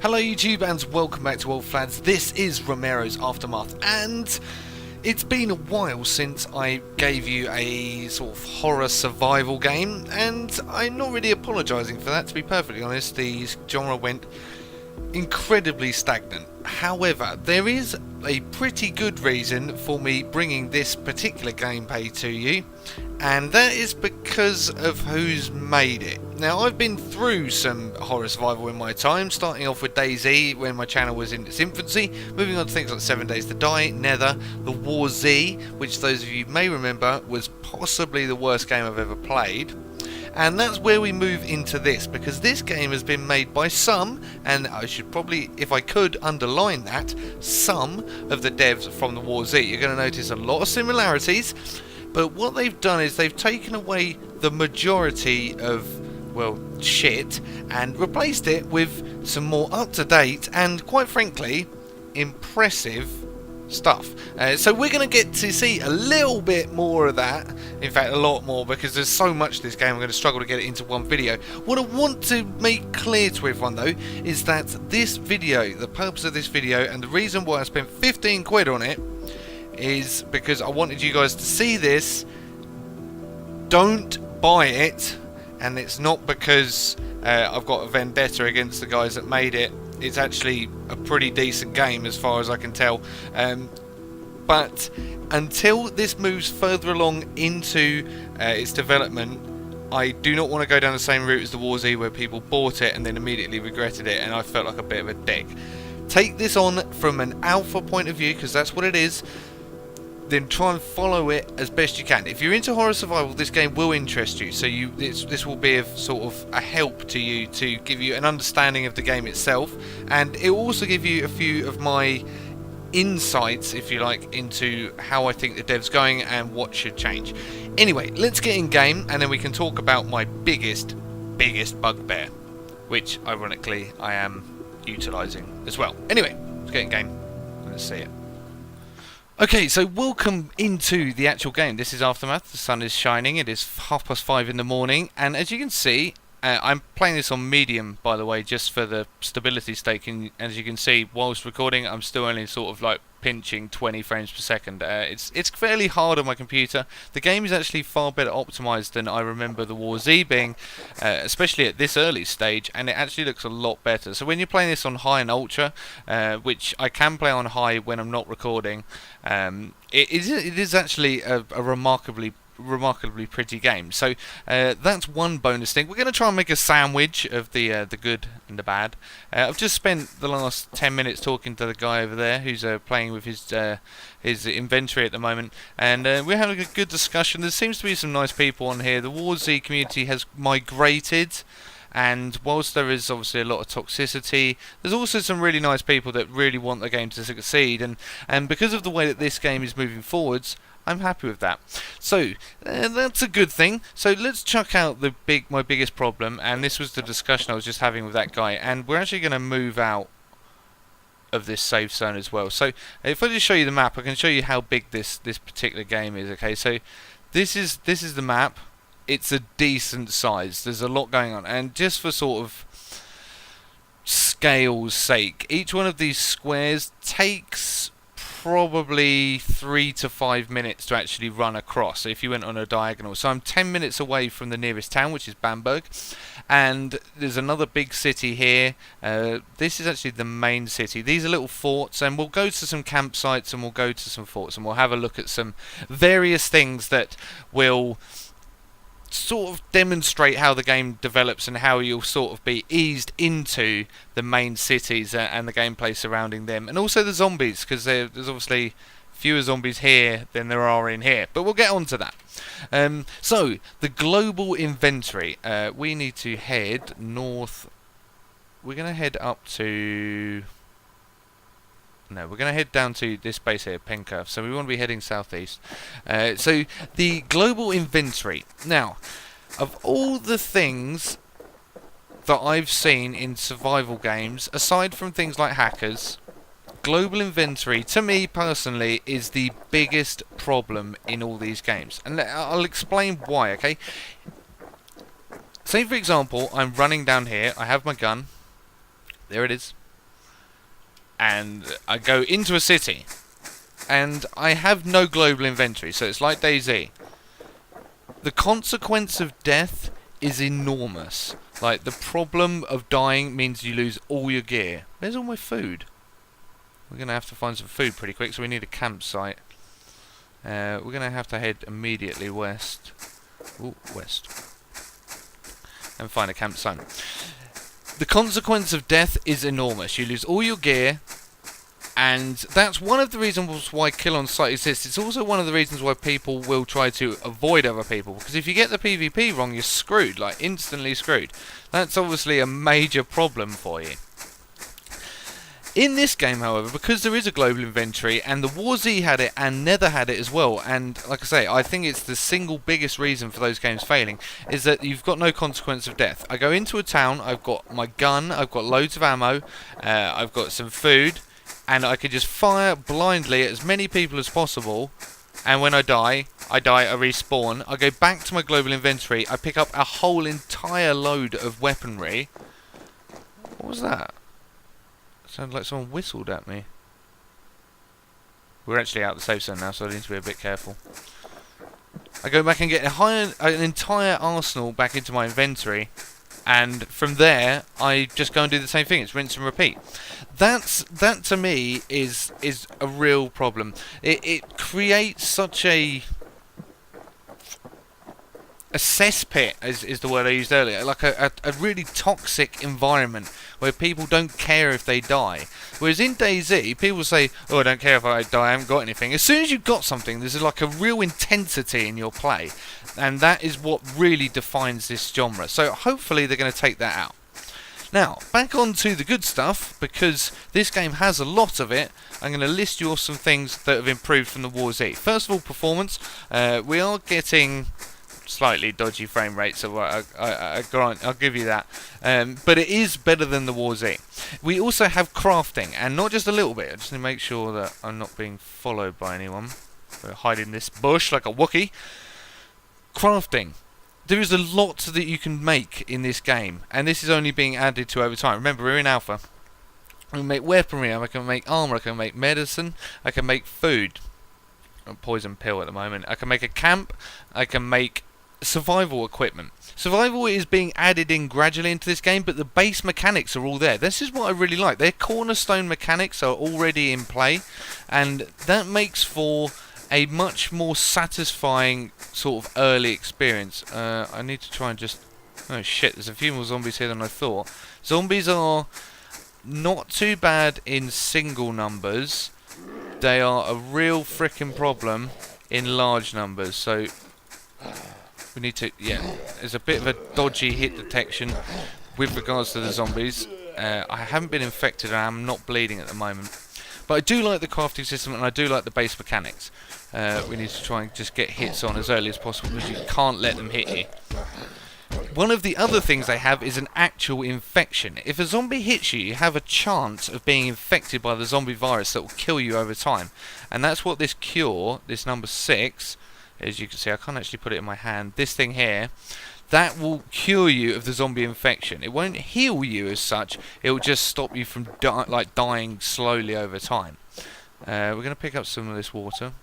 Hello YouTube and welcome back to Flads. This is Romero's Aftermath, and it's been a while since I gave you a sort of horror survival game, and I'm not really apologising for that, to be perfectly honest. The genre went incredibly stagnant. However, there is a pretty good reason for me bringing this particular gameplay to you, and that is because of who's made it. Now, I've been through some horror survival in my time, starting off with DayZ when my channel was in its infancy, moving on to things like 7 Days to Die, Nether, the War Z, which those of you may remember was possibly the worst game I've ever played. And that's where we move into this, because this game has been made by some, and I should probably, if I could, underline that, some of the devs from the War Z. You're going to notice a lot of similarities, but what they've done is they've taken away the majority of, well, shit, and replaced it with some more up-to-date and, quite frankly, impressive stuff. So we're going to get to see a little bit more of that, in fact a lot more, because there's so much to this game I'm going to struggle to get it into one video. What I want to make clear to everyone though is that this video, the purpose of this video and the reason why I spent 15 quid on it is because I wanted you guys to see this. Don't buy it, and it's not because I've got a vendetta against the guys that made it. It's actually a pretty decent game as far as I can tell, but until this moves further along into its development, I do not want to go down the same route as the War Z, where people bought it and then immediately regretted it, and I felt like a bit of a dick. Take this on from an alpha point of view, because that's what it is. Then try and follow it as best you can. If you're into horror survival, this game will interest you, so this will be of sort of a help to you, to give you an understanding of the game itself, and it will also give you a few of my insights, if you like, into how I think the dev's going and what should change. Anyway, let's get in game, and then we can talk about my biggest bugbear, which ironically I am utilising as well. Anyway, let's get in game. Let's see it. Okay, so welcome into the actual game. This is Aftermath. The sun is shining. It is 5:30 in the morning, and as you can see, I'm playing this on medium, by the way, just for the stability stake. And as you can see, whilst recording, I'm still only sort of like pinching 20 frames per second. It's fairly hard on my computer. The game is actually far better optimized than I remember the War Z being, especially at this early stage, and it actually looks a lot better. So when you're playing this on high and ultra, which I can play on high when I'm not recording, it is actually a remarkably pretty game. So that's one bonus thing. We're going to try and make a sandwich of the good and the bad. I've just spent the last 10 minutes talking to the guy over there who's playing with his inventory at the moment, and we're having a good discussion. There seems to be some nice people on here. The War Z community has migrated, and whilst there is obviously a lot of toxicity, there's also some really nice people that really want the game to succeed, and because of the way that this game is moving forwards, I'm happy with that. So that's a good thing. So let's chuck out my biggest problem, and this was the discussion I was just having with that guy, and we're actually going to move out of this safe zone as well. So if I just show you the map, I can show you how big this particular game is. Okay, so this is the map. It's a decent size. There's a lot going on, and just for sort of scale's sake, each one of these squares takes probably 3 to 5 minutes to actually run across, so if you went on a diagonal. So I'm 10 minutes away from the nearest town, which is Bamberg, and there's another big city here. This is actually the main city. These are little forts, and we'll go to some campsites and we'll go to some forts, and we'll have a look at some various things that will sort of demonstrate how the game develops and how you'll sort of be eased into the main cities and the gameplay surrounding them, and also the zombies, because there's obviously fewer zombies here than there are in here, but we'll get on to that. So the global inventory, we need to head north. We're going to head up to... No, we're going to head down to this base here, Penka, so we want to be heading southeast. So, the global inventory. Now, of all the things that I've seen in survival games, aside from things like hackers, global inventory, to me personally, is the biggest problem in all these games. And I'll explain why, okay? Say, for example, I'm running down here, I have my gun, There it is. and I go into a city, and I have no global inventory, so it's like DayZ. The consequence of death is enormous. Like, the problem of dying means you lose all your gear. Where's all my food? We're going to have to find some food pretty quick, so we need a campsite. We're going to have to head immediately west. Ooh, west. And find a campsite. The consequence of death is enormous. You lose all your gear, and that's one of the reasons why kill on sight exists. It's also one of the reasons why people will try to avoid other people, because if you get the PvP wrong, you're screwed, like instantly screwed. That's obviously a major problem for you. In this game, however, because there is a global inventory, and the War Z had it and Nether had it as well, and like I say, I think it's the single biggest reason for those games failing, is that you've got no consequence of death. I go into a town, I've got my gun, I've got loads of ammo, I've got some food, and I can just fire blindly at as many people as possible, and when I die, I respawn, I go back to my global inventory, I pick up a whole entire load of weaponry. What was that? Sounded like someone whistled at me. We're actually out of the safe zone now, so I need to be a bit careful. I go back and get an entire arsenal back into my inventory, and from there I just go and do the same thing. It's rinse and repeat. That to me is a real problem. It creates such a cesspit is the word I used earlier, like a really toxic environment where people don't care if they die. Whereas in DayZ, people say, oh, I don't care if I die, I haven't got anything. As soon as you've got something, there's like a real intensity in your play, and that is what really defines this genre. So hopefully they're going to take that out. Now, back on to the good stuff, because this game has a lot of it. I'm going to list you off some things that have improved from the War Z. First of all, performance. We are getting slightly dodgy frame rate, so I'll give you that. But it is better than the War Z. We also have crafting, and not just a little bit. I just need to make sure that I'm not being followed by anyone. We're hiding this bush like a Wookiee. Crafting. There is a lot that you can make in this game, and this is only being added to over time. Remember, we're in alpha. I can make weaponry, I can make armor, I can make medicine, I can make food. A poison pill at the moment. I can make a camp, I can make survival equipment. Survival is being added in gradually into this game, but the base mechanics are all there. This is what I really like. Their cornerstone mechanics are already in play, and that makes for a much more satisfying sort of early experience. I need to try and just... oh shit, there's a few more zombies here than I thought. Zombies are not too bad in single numbers. They are a real frickin' problem in large numbers, so we need to... yeah, there's a bit of a dodgy hit detection with regards to the zombies. I haven't been infected and I'm not bleeding at the moment. But I do like the crafting system, and I do like the base mechanics. We need to try and just get hits on as early as possible, because you can't let them hit you. One of the other things they have is an actual infection. If a zombie hits you, you have a chance of being infected by the zombie virus that will kill you over time. And that's what this cure, this number 6, as you can see, I can't actually put it in my hand, this thing here, that will cure you of the zombie infection. It won't heal you as such, it will just stop you from dying slowly over time. We're going to pick up some of this water.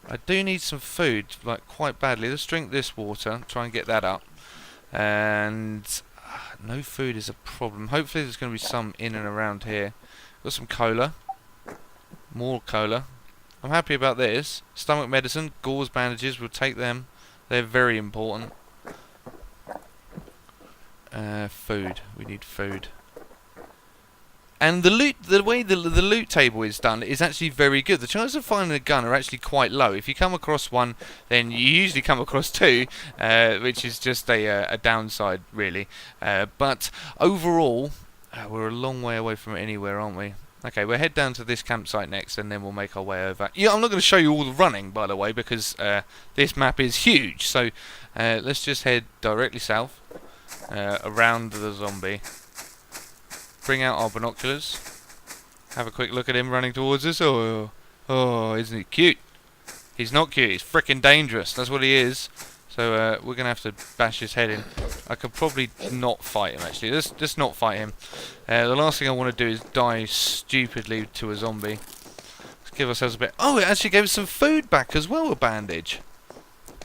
I do need some food, like quite badly. Let's drink this water, try and get that up. And no food is a problem. Hopefully there's going to be some in and around here. Got some cola. More cola. I'm happy about this. Stomach medicine, gauze bandages, we'll take them. They're very important. Food. We need food. And the loot, the way the loot table is done is actually very good. The chances of finding a gun are actually quite low. If you come across one, then you usually come across two, which is just a downside, really. But overall, we're a long way away from anywhere, aren't we? Okay, we'll head down to this campsite next, and then we'll make our way over. Yeah, I'm not going to show you all the running, by the way, because this map is huge. So let's just head directly south, around the zombie. Bring out our binoculars. Have a quick look at him running towards us. Oh, isn't he cute? He's not cute. He's frickin' dangerous. That's what he is. So we're going to have to bash his head in. I could probably not fight him, actually. Just not fight him. The last thing I want to do is die stupidly to a zombie. Let's give ourselves a bit... Oh, it actually gave us some food back as well, a bandage.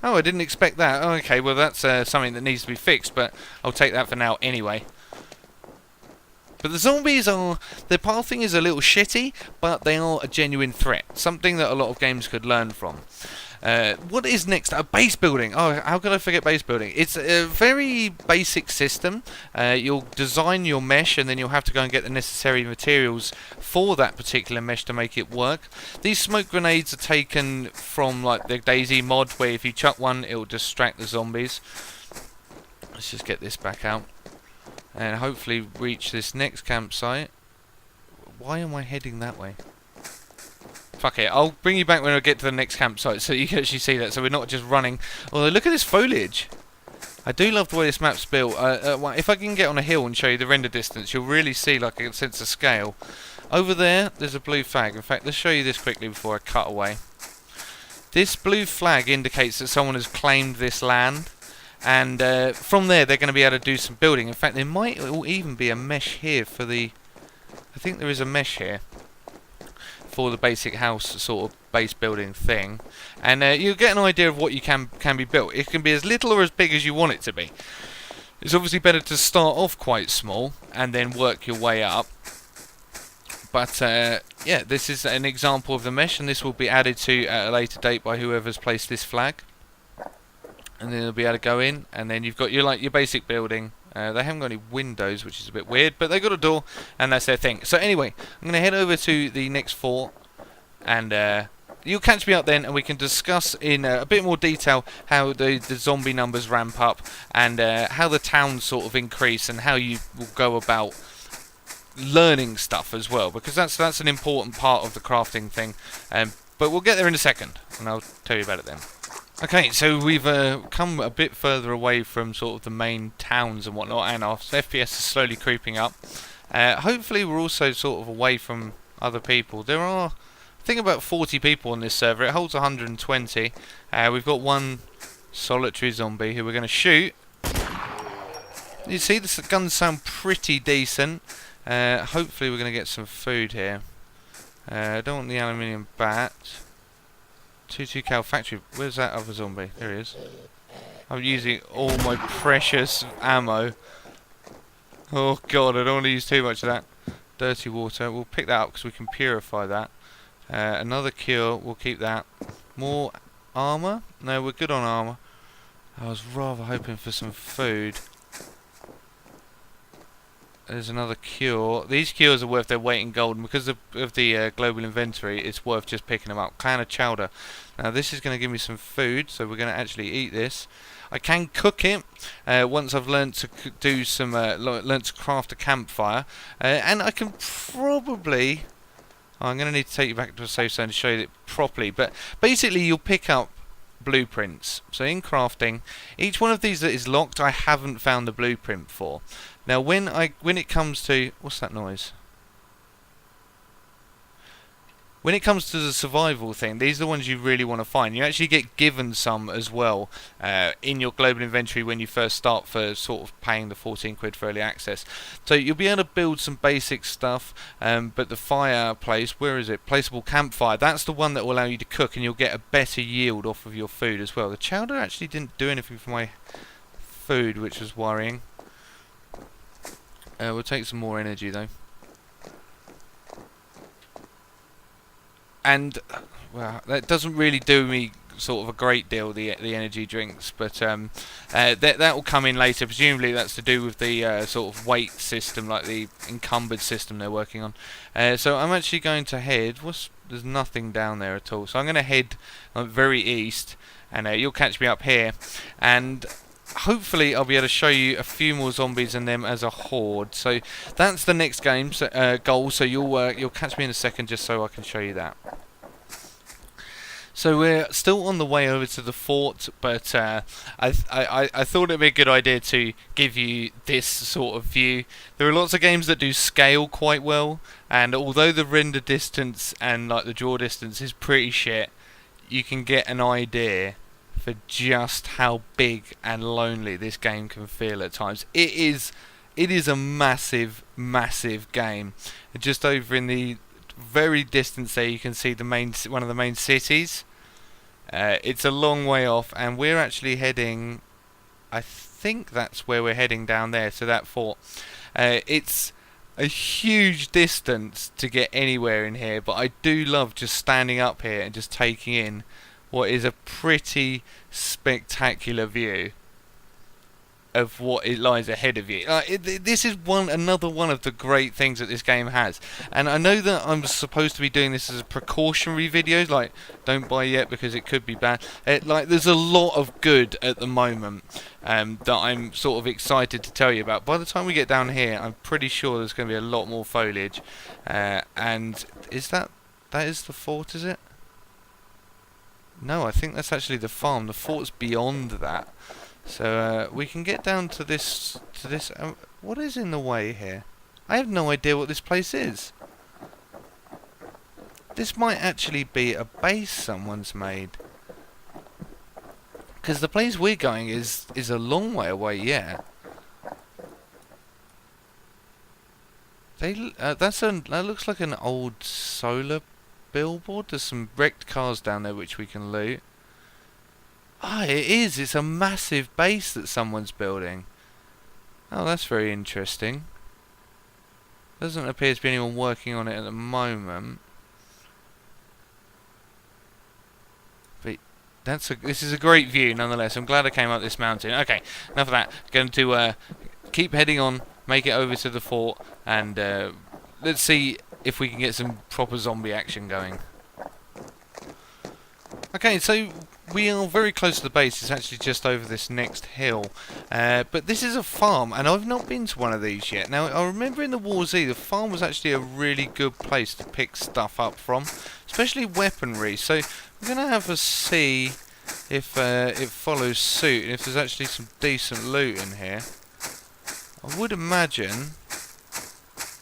Oh, I didn't expect that. Oh, okay, well, that's something that needs to be fixed, but I'll take that for now anyway. But the zombies are... Their pathing is a little shitty, but they are a genuine threat. Something that a lot of games could learn from. What is next? Base building. Oh, how could I forget base building? It's a very basic system. You'll design your mesh, and then you'll have to go and get the necessary materials for that particular mesh to make it work. These smoke grenades are taken from like the Daisy mod, where if you chuck one, it'll distract the zombies. Let's just get this back out. And hopefully reach this next campsite. Why am I heading that way? Fuck it, I'll bring you back when I get to the next campsite so you can actually see that, so we're not just running. Although, look at this foliage. I do love the way this map's built. If I can get on a hill and show you the render distance, you'll really see like a sense of scale. Over there, there's a blue flag. In fact, let's show you this quickly before I cut away. This blue flag indicates that someone has claimed this land. And from there, they're going to be able to do some building. In fact, there might even be a mesh here for the... I think there is a mesh here for the basic house sort of base building thing. And you'll get an idea of what you can be built. It can be as little or as big as you want it to be. It's obviously better to start off quite small and then work your way up. But yeah, this is an example of the mesh, and this will be added to at a later date by whoever's placed this flag. And then they'll be able to go in, and then you've got your basic building. They haven't got any windows, which is a bit weird, but they've got a door, and that's their thing. So anyway, I'm going to head over to the next fort, and you'll catch me up then, and we can discuss in a bit more detail how the zombie numbers ramp up, and how the towns sort of increase, and how you will go about learning stuff as well, because that's an important part of the crafting thing. But we'll get there in a second, and I'll tell you about it then. Okay, so we've come a bit further away from sort of the main towns and whatnot, and our FPS is slowly creeping up. Hopefully we're also sort of away from other people. There are, I think, about 40 people on this server. It holds 120. We've got one solitary zombie who we're going to shoot. You see, the guns sound pretty decent. Hopefully we're going to get some food here. I don't want the aluminium bat. 2 cal factory. Where's that other zombie? There he is. I'm using all my precious ammo. Oh god, I don't want to use too much of that. Dirty water. We'll pick that up because we can purify that. Another cure. We'll keep that. More armor? No, we're good on armor. I was rather hoping for some food. There's another cure. These cures are worth their weight in gold, and because of the global inventory, it's worth just picking them up. Can of chowder. Now this is going to give me some food, so we're going to actually eat this. I can cook it once I've learned to do some, learned to craft a campfire, and I can probably. I'm going to need to take you back to a safe zone to show you it properly. But basically, you'll pick up blueprints. So in crafting, each one of these that is locked, I haven't found the blueprint for. Now when it comes to, what's that noise? When it comes to the survival thing, these are the ones you really want to find. You actually get given some as well in your global inventory when you first start, for sort of paying the 14 quid for early access. So you'll be able to build some basic stuff, but the fireplace, where is it? Placeable campfire, that's the one that will allow you to cook, and you'll get a better yield off of your food as well. The chowder actually didn't do anything for my food, which was worrying. We'll take some more energy though. And well, that doesn't really do me sort of a great deal, the energy drinks, but that will come in later. Presumably that's to do with the sort of weight system, like the encumbered system they're working on. So I'm actually going to head. There's nothing down there at all. So I'm going to head very east, and you'll catch me up here, and hopefully I'll be able to show you a few more zombies and them as a horde. So that's the next game's goal. So you'll catch me in a second, just so I can show you that. So we're still on the way over to the fort, but I thought it'd be a good idea to give you this sort of view. There are lots of games that do scale quite well, and although the render distance and like the draw distance is pretty shit, you can get an idea for just how big and lonely this game can feel at times. It is a massive, massive game. Just over in the very distance there, you can see one of the main cities. It's a long way off, and we're actually heading. I think that's where we're heading, down there to that fort. It's a huge distance to get anywhere in here, but I do love just standing up here and just taking in what is a pretty spectacular view of what it lies ahead of you. This is another one of the great things that this game has, and I know that I'm supposed to be doing this as a precautionary video, like don't buy yet because it could be bad. There's a lot of good at the moment that I'm sort of excited to tell you about. By the time we get down here, I'm pretty sure there's going to be a lot more foliage. And is that is the fort? Is it? No, I think that's actually the farm. The fort's beyond that. So we can get down to this. What is in the way here? I have no idea what this place is. This might actually be a base someone's made, because the place we're going is a long way away. Yeah. That looks like an old solar billboard. There's some wrecked cars down there which we can loot. Ah, it is. It's a massive base that someone's building. Oh, that's very interesting. Doesn't appear to be anyone working on it at the moment. But this is a great view nonetheless. I'm glad I came up this mountain. Okay, enough of that. Going to keep heading on, make it over to the fort, and let's see if we can get some proper zombie action going. Okay, so we are very close to the base. It's actually just over this next hill. But this is a farm, and I've not been to one of these yet. Now, I remember in the War Z, the farm was actually a really good place to pick stuff up from, especially weaponry. So we're going to have a see if it follows suit, and if there's actually some decent loot in here. I would imagine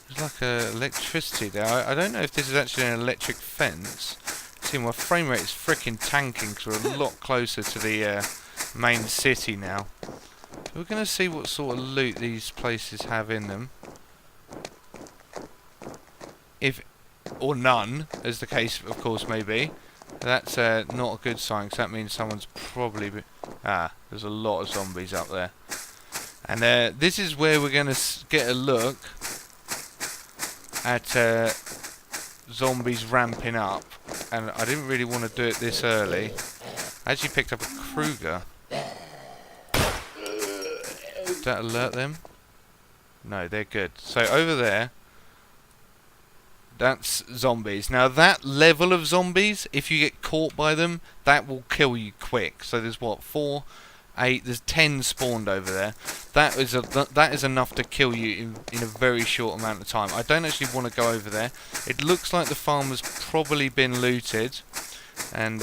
there's like electricity there. I don't know if this is actually an electric fence. See, my frame rate is freaking tanking because we're a lot closer to the main city now. So we're going to see what sort of loot these places have in them. Or none, as the case of course may be. That's not a good sign, because that means someone's probably... there's a lot of zombies up there. And this is where we're going to get a look at zombies ramping up. And I didn't really want to do it this early. I actually picked up a Kruger. Did that alert them? No, they're good. So over there, that's zombies. Now that level of zombies, if you get caught by them, that will kill you quick. So there's what, 4, 8, there's 10 spawned over there. That is enough to kill you in a very short amount of time. I don't actually want to go over there. It looks like the farm has probably been looted, and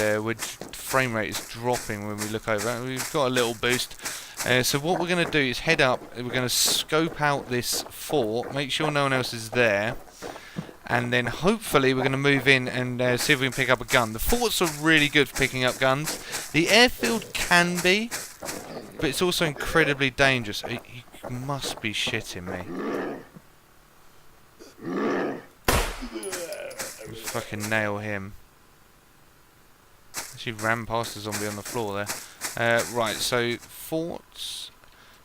frame rate is dropping when we look over. We've got a little boost. So what we're going to do is head up. We're going to scope out this fort, make sure no one else is there, and then hopefully we're going to move in and see if we can pick up a gun. The forts are really good for picking up guns. The airfield can be, but it's also incredibly dangerous. You must be shitting me. Let's fucking nail him. Actually ran past the zombie on the floor there. Right, so forts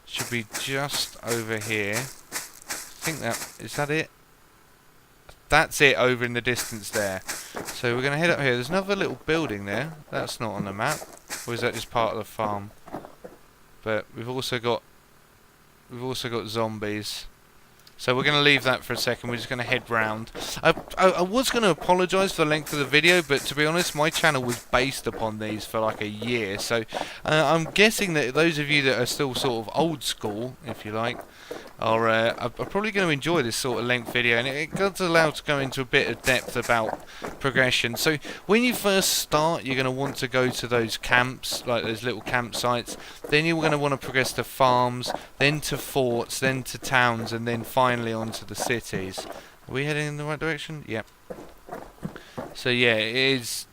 should be just over here. I think is that it? That's it over in the distance there. So we're going to head up here. There's another little building there. That's not on the map. Or is that just part of the farm? But we've also got zombies. So we're going to leave that for a second. We're just going to head round. I was going to apologise for the length of the video, but to be honest, my channel was based upon these for like a year. So I'm guessing that those of you that are still sort of old school, if you like, are probably going to enjoy this sort of length video, and it does allow to go into a bit of depth about progression. So when you first start, you're going to want to go to those camps, like those little campsites. Then you're going to want to progress to farms, then to forts, then to towns, and then finally onto the cities. Are we heading in the right direction? Yep. So yeah, it is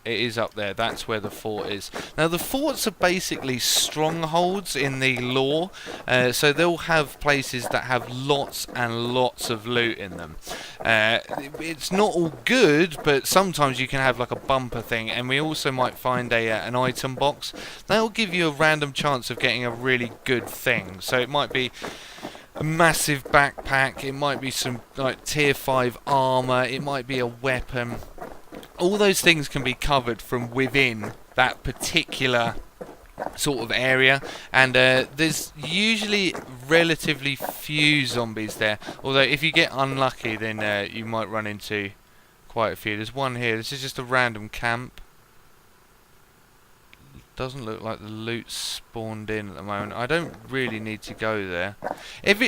It is up there. That's where the fort is. Now, the forts are basically strongholds in the lore. So they'll have places that have lots and lots of loot in them. It's not all good, but sometimes you can have like a bumper thing. And we also might find an item box. That'll give you a random chance of getting a really good thing. So it might be a massive backpack. It might be some like tier 5 armor. It might be a weapon. All those things can be covered from within that particular sort of area, and there's usually relatively few zombies there, although if you get unlucky then you might run into quite a few. There's one here. This is just a random camp. Doesn't look like the loot spawned in at the moment. I don't really need to go there. If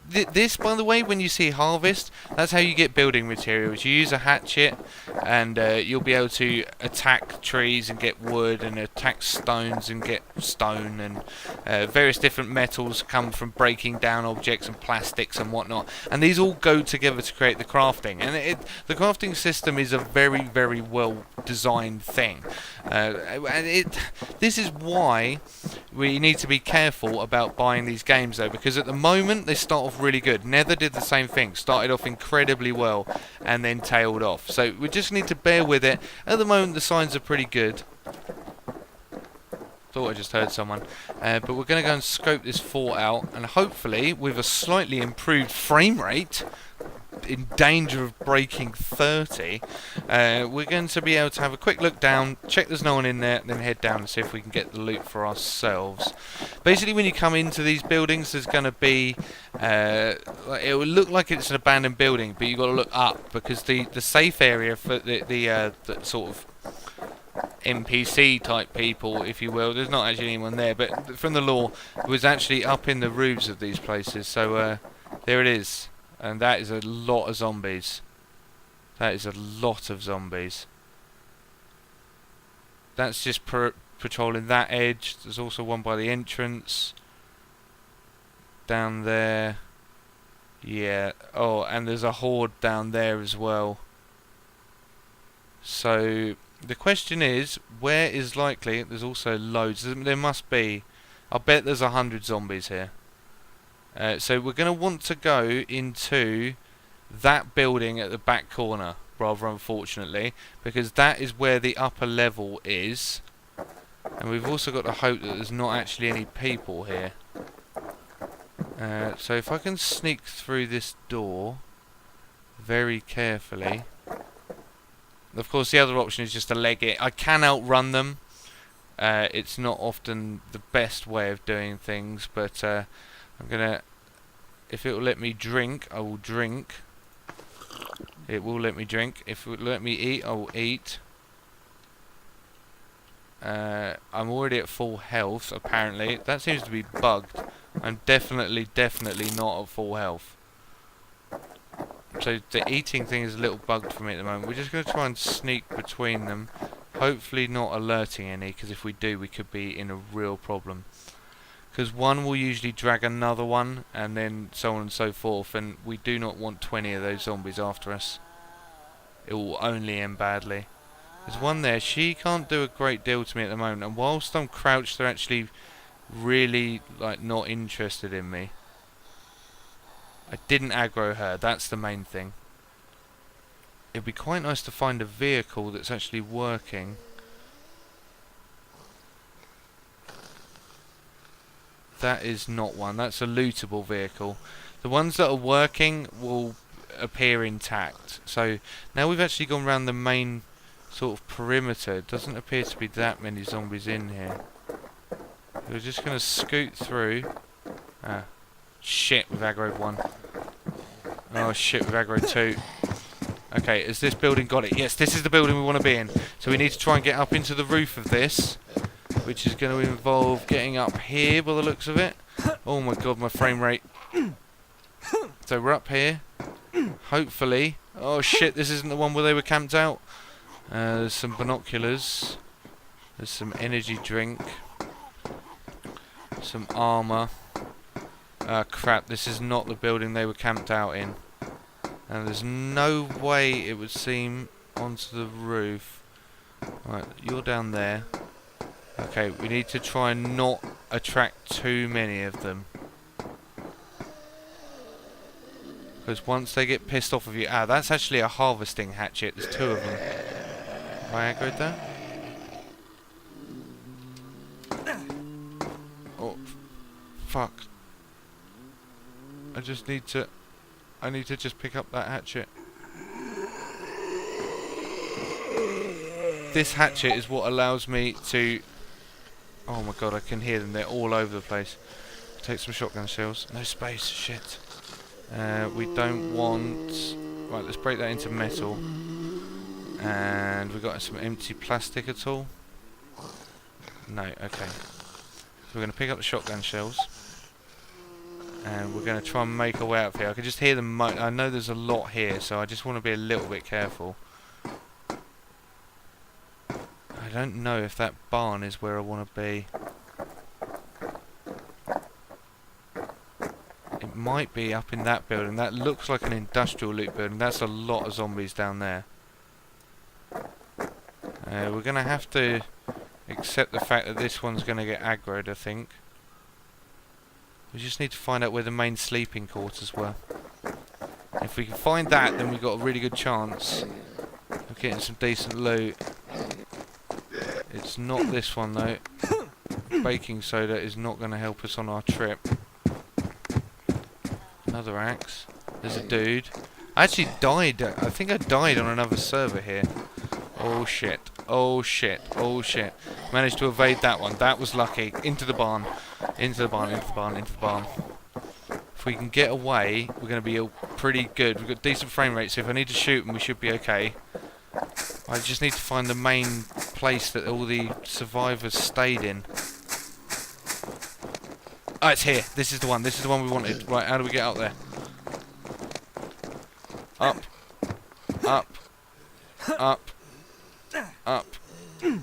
this, by the way, when you see harvest, that's how you get building materials. You use a hatchet, and you'll be able to attack trees and get wood, and attack stones and get stone, and various different metals come from breaking down objects and plastics and whatnot. And these all go together to create the crafting. And the crafting system is a very, very well designed thing. This is why we need to be careful about buying these games, though, because at the moment they start off really good. Nether did the same thing, started off incredibly well and then tailed off. So we just need to bear with it. At the moment the signs are pretty good. Thought I just heard someone. But we're going to go and scope this fort out, and hopefully with a slightly improved frame rate, in danger of breaking 30, we're going to be able to have a quick look down, check there's no one in there, then head down and see if we can get the loot for ourselves. Basically, when you come into these buildings, there's going to be it will look like it's an abandoned building, but you've got to look up, because the safe area for the sort of NPC type people, if you will, there's not actually anyone there, but from the lore, it was actually up in the roofs of these places. So there it is. And that is a lot of zombies. That is a lot of zombies. That's just patrolling that edge. There's also one by the entrance. Down there. Yeah. Oh, and there's a horde down there as well. So the question is, where is likely? There's also loads. There must be. I bet there's 100 zombies here. So we're going to want to go into that building at the back corner, rather unfortunately, because that is where the upper level is. And we've also got to hope that there's not actually any people here. So if I can sneak through this door very carefully. Of course, the other option is just to leg it. I can outrun them. It's not often the best way of doing things, but I'm gonna, if it will let me drink, I will drink. It will let me drink. If it will let me eat, I will eat. I'm already at full health, apparently. That seems to be bugged. I'm definitely not at full health. So the eating thing is a little bugged for me at the moment. We're just going to try and sneak between them. Hopefully not alerting any, because if we do, we could be in a real problem. Because one will usually drag another one, and then so on and so forth, and we do not want 20 of those zombies after us. It will only end badly. There's one there. She can't do a great deal to me at the moment, and whilst I'm crouched, they're actually really like not interested in me. I didn't aggro her, that's the main thing. It'd be quite nice to find a vehicle that's actually working. That is not one. That's a lootable vehicle. The ones that are working will appear intact. So now we've actually gone around the main sort of perimeter. It doesn't appear to be that many zombies in here. We're just going to scoot through. Ah, shit, we've aggroed one. Oh shit, we've aggroed two. Okay, has this building got it? Yes, this is the building we want to be in. So we need to try and get up into the roof of this, which is going to involve getting up here by the looks of it. Oh my god, my frame rate. So we're up here. Hopefully. Oh shit, this isn't the one where they were camped out. There's some binoculars. There's some energy drink. Some armour. Crap, this is not the building they were camped out in. And there's no way, it would seem, onto the roof. Right, you're down there. Okay, we need to try and not attract too many of them. Because once they get pissed off of you... Ah, that's actually a harvesting hatchet. There's 2 of them. Have I aggroed that? Oh, fuck. I just need to... I need to just pick up that hatchet. This hatchet is what allows me to... Oh my god, I can hear them. They're all over the place. Take some shotgun shells. No space. Shit. We don't want... Right, let's break that into metal. And we got some empty plastic at all? No, okay. So we're going to pick up the shotgun shells. And we're going to try and make our way out of here. I can just hear them. I know there's a lot here, so I just want to be a little bit careful. I don't know if that barn is where I want to be. It might be up in that building. That looks like an industrial loot building. That's a lot of zombies down there. We're going to have to accept the fact that this one's going to get aggroed, I think. We just need to find out where the main sleeping quarters were. If we can find that, then we've got a really good chance of getting some decent loot. It's not this one though. Baking soda is not going to help us on our trip. Another axe. There's a dude. I actually died. I think I died on another server here. Oh shit. Oh shit. Oh shit. Managed to evade that one. That was lucky. Into the barn. Into the barn. Into the barn. Into the barn. If we can get away, we're going to be pretty good. We've got decent frame rate, so if I need to shoot them, we should be okay. I just need to find the main place that all the survivors stayed in. Oh, it's here. This is the one. This is the one we wanted. Right, how do we get out there? Up. Up. Up. Up.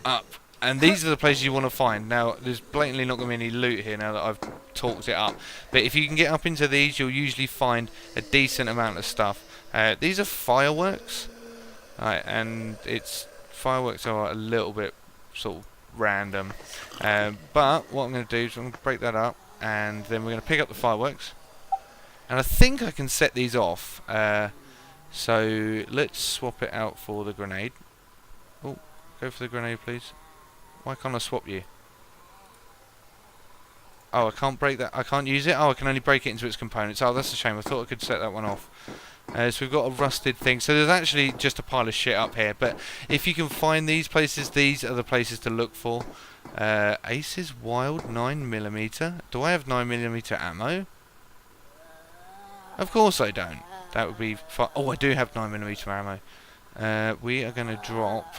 Up. And these are the places you want to find. Now, there's blatantly not going to be any loot here now that I've talked it up. But if you can get up into these, you'll usually find a decent amount of stuff. These are fireworks. Right, and fireworks are a little bit sort of random. But what I'm going to do is I'm going to break that up. And then we're going to pick up the fireworks. And I think I can set these off. So let's swap it out for the grenade. Oh, go for the grenade, please. Why can't I swap you? Oh, I can't break that. I can't use it. Oh, I can only break it into its components. Oh, that's a shame. I thought I could set that one off. So we've got a rusted thing. So there's actually just a pile of shit up here. But if you can find these places, these are the places to look for. Ace's Wild 9mm. Do I have 9mm ammo? Of course I don't. That would be fun. Oh, I do have 9mm ammo. We are going to drop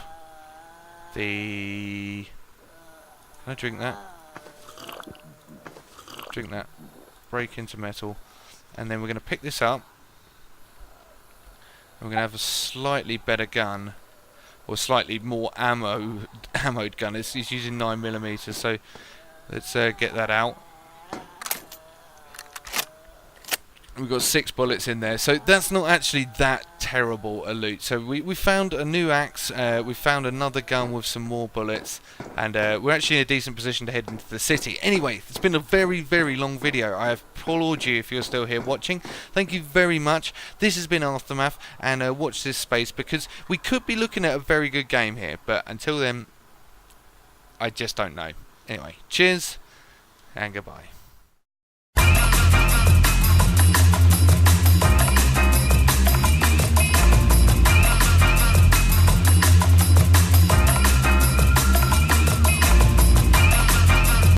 the... Can I drink that? Drink that. Break into metal. And then we're going to pick this up. And we're going to have a slightly better gun. Or slightly more ammoed gun. It's using 9mm. So let's get that out. We've got 6 bullets in there, so that's not actually that terrible a loot. So we found a new axe, we found another gun with some more bullets, and we're actually in a decent position to head into the city. Anyway, it's been a very, very long video. I applaud you if you're still here watching. Thank you very much. This has been Aftermath, and watch this space, because we could be looking at a very good game here, but until then, I just don't know. Anyway, cheers, and goodbye.